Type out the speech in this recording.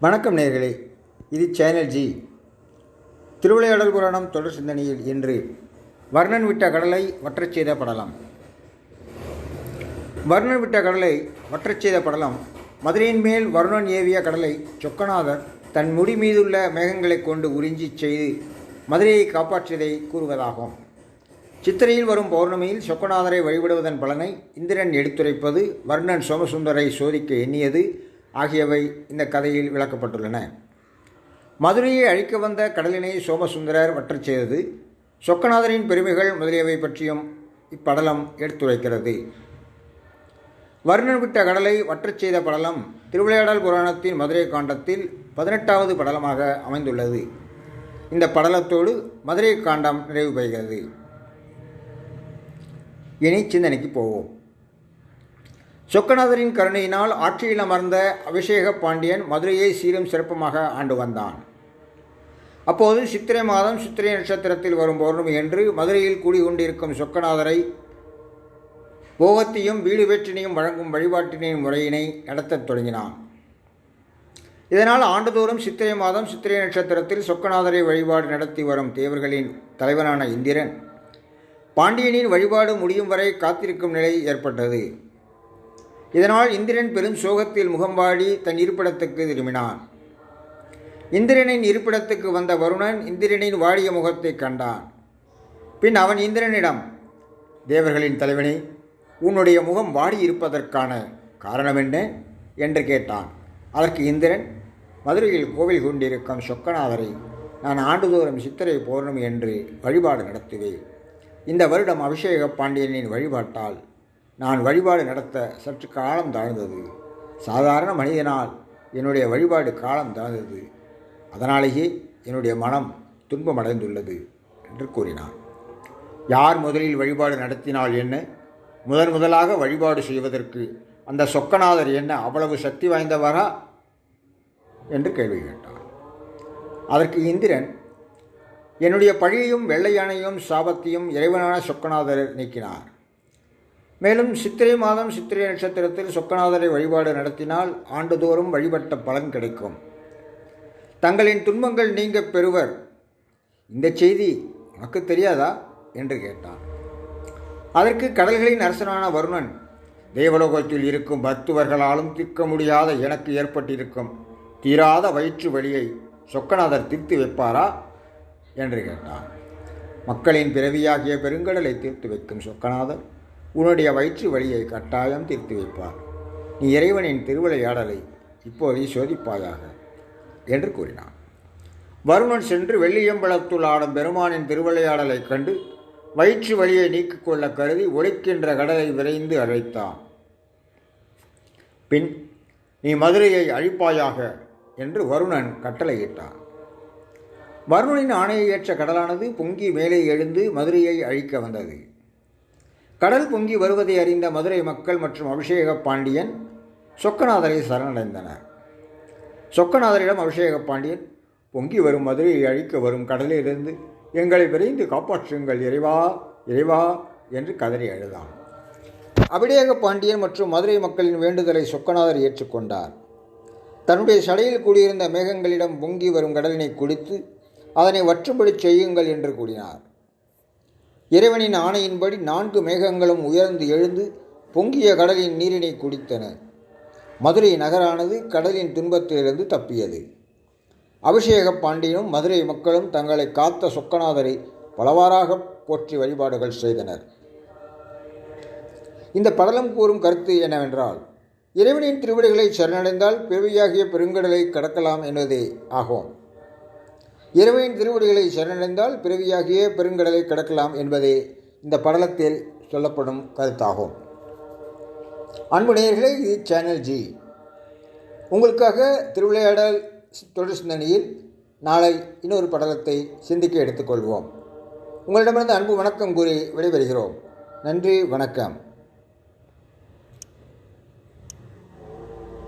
வணக்கம் நேயர்களே, இது சேனல் ஜி. திருவிளையாடல் புராணம் தொடர் சிந்தனையில் இன்று வர்ணன் விட்ட கடலை வற்றச் செய்த படலம். வர்ணன் விட்ட கடலை வற்றச் செய்த படலம். மதுரையின் மேல் வருணன் ஏவிய கடலை சொக்கநாதர் தன் முடி மீதுள்ள மேகங்களை கொண்டு உறிஞ்சி செய்து மதுரையை காப்பாற்றியதை கூறுவதாகும். சித்திரையில் வரும் பௌர்ணமியில் சொக்கநாதரை வழிபடுவதன் பலனை இந்திரன் எடுத்துரைப்பது, வர்ணன் சோமசுந்தரை சோதிக்க எண்ணியது ஆகியவை இந்த கதையில் விளக்கப்பட்டுள்ளன. மதுரையை அழிக்க வந்த கடலினை சோமசுந்தரர் வற்றச் செய்தது, சொக்கநாதரின் பெருமைகள் முதலியவை பற்றியும் இப்படலம் எடுத்துரைக்கிறது. வர்ணன் விட்ட கடலை வற்றச் செய்த படலம் திருவிளையாடல் புராணத்தின் மதுரை காண்டத்தில் 18வது படலமாக அமைந்துள்ளது. இந்த படலத்தோடு மதுரை காண்டம் நிறைவு பெறுகிறது. இனி சிந்தனைக்கு போவோம். சொக்கநாதரின் கருணையினால் ஆட்சியில் அமர்ந்த அபிஷேக பாண்டியன் மதுரையை சீரும் சிறப்புமாக ஆண்டு வந்தான். அப்போது சித்திரை மாதம் சித்திரை நட்சத்திரத்தில் வரும் பௌர்ணமி என்று மதுரையில் கூடிக்கொண்டிருக்கும் சொக்கநாதரை போகத்தையும் வீடு வேற்றினையும் வழங்கும் வழிபாட்டினின் முறையினை நடத்தத் தொடங்கினான். இதனால் ஆண்டுதோறும் சித்திரை மாதம் சித்திரை நட்சத்திரத்தில் சொக்கநாதரை வழிபாடு நடத்தி வரும் தேவர்களின் தலைவனான இந்திரன் பாண்டியனின் வழிபாடு முடியும் வரை காத்திருக்கும் நிலை ஏற்பட்டது. இதனால் இந்திரன் பெரும் சோகத்தில் முகம்பாடி தன் இருப்பிடத்துக்கு திரும்பினான். இந்திரனின் இருப்பிடத்துக்கு வந்த வருணன் இந்திரனின் வாடிய முகத்தை கண்டான். பின் அவன் இந்திரனிடம், தேவர்களின் தலைவனே, உன்னுடைய முகம் வாடி இருப்பதற்கான காரணம் என்ன என்று கேட்டான். அதற்கு இந்திரன், மதுரையில் கோவில் கொண்டிருக்கும் சொக்கநாதரை நான் ஆண்டுதோறும் சித்திரை பௌர்ணமி என்று வழிபாடு நடத்துவேன். இந்த வருடம் அபிஷேக பாண்டியனின் வழிபாட்டால் நான் வழிபாடு நடத்த சற்று காலம் தாழ்ந்தது. சாதாரண மனிதனால் என்னுடைய வழிபாடு காலம் தாழ்ந்தது. அதனாலேயே என்னுடைய மனம் துன்பமடைந்துள்ளது என்று கூறினார். யார் முதலில் வழிபாடு நடத்தினால் என்ன? முதலாக வழிபாடு செய்வதற்கு அந்த சொக்கநாதர் என்ன அவ்வளவு சக்தி வாய்ந்தவரா என்று கேள்வி கேட்டார். அதற்கு இந்திரன், என்னுடைய பழியையும் வெள்ளை யானையும் சாபத்தையும் இறைவனான சொக்கநாதர் நீக்கினார். மேலும் சித்திரை மாதம் சித்திரை நட்சத்திரத்தில் சொக்கநாதரை வழிபாடு நடத்தினால் ஆண்டுதோறும் வழிபட்ட பலன் கிடைக்கும். தங்களின் துன்பங்கள் நீங்க பெறுவர். இந்த செய்தி உனக்கு தெரியாதா என்று கேட்டான். அதற்கு கடல்களின் அரசனான வருணன், தேவலோகத்தில் இருக்கும் மருத்துவர்களாலும் தீர்க்க முடியாத எனக்கு ஏற்பட்டிருக்கும் தீராத வயிற்று வலியை சொக்கநாதர் தீர்த்து வைப்பாரா என்று கேட்டான். மக்களின் பிறவியாகிய பெருங்கடலை தீர்த்து வைக்கும் சொக்கநாதர் உன்னுடைய வயிற்று வலியை கட்டாயம் தீர்த்து வைப்பார். நீ இறைவனின் திருவிளையாடலை இப்போதை சோதிப்பாயாக என்று கூறினான். வருணன் சென்று வெள்ளியம்பலத்துள் ஆடும் பெருமானின் திருவிளையாடலை கண்டு வயிற்று வலியை நீக்கிக் கொள்ள கருதி ஒலிக்கின்ற கடலை விரைந்து அழைத்தான். பின் நீ மதுரையை அழிப்பாயாக என்று வருணன் கட்டளையிட்டான். வருணனின் ஆணையை ஏற்ற கடலானது பொங்கி மேலே எழுந்து மதுரையை அழிக்க வந்தது. கடல் பொங்கி வருவதை அறிந்த மதுரை மக்கள் மற்றும் அபிஷேக பாண்டியன் சொக்கநாதரை சரணடைந்தனர். சொக்கநாதரிடம் அபிஷேக பாண்டியன், பொங்கி வரும் மதுரையை அழிக்க வரும் கடலிலிருந்து எங்களை விரைந்து காப்பாற்றுங்கள் இறைவா, இறைவா என்று கதறி அழுதான். அபிஷேக பாண்டியன் மற்றும் மதுரை மக்களின் வேண்டுதலை சொக்கநாதர் ஏற்றுக்கொண்டார். தன்னுடைய சடையில் கூடியிருந்த மேகங்களிடம் பொங்கி வரும் கடலினை குடித்து அதனை வற்றும்படி செய்யுங்கள் என்று கூறினார். இறைவனின் ஆணையின்படி 4 மேகங்களும் உயர்ந்து எழுந்து பொங்கிய கடலின் நீரினை குடித்தன. மதுரை நகரானது கடலின் துன்பத்திலிருந்து தப்பியது. அபிஷேக பாண்டியனும் மதுரை மக்களும் தங்களை காத்த சொக்கநாதரை பலவாறாக போற்றி வழிபாடுகள் செய்தனர். இந்த படலம் கூறும் கருத்து என்னவென்றால், இறைவனின் திருவடிகளை சரணடைந்தால் பிறவியாகிய பெருங்கடலை கடக்கலாம் என்பதே ஆகும். இறைவனின் திருவடிகளை சரணடைந்தால் பிறவியாகிய பெருங்கடலை கடக்கலாம் என்பதே இந்த படலத்தில் சொல்லப்படும் கருத்தாகும். அன்பு நேயர்களே, இது சேனல் ஜி. உங்களுக்காக திருவிளையாடல் தொடர் சிந்தனையில் நாளை இன்னொரு படலத்தை சிந்திக்க எடுத்துக்கொள்வோம். உங்களிடமிருந்து அன்பு வணக்கம் கூறி விடைபெறுகிறோம். நன்றி, வணக்கம்.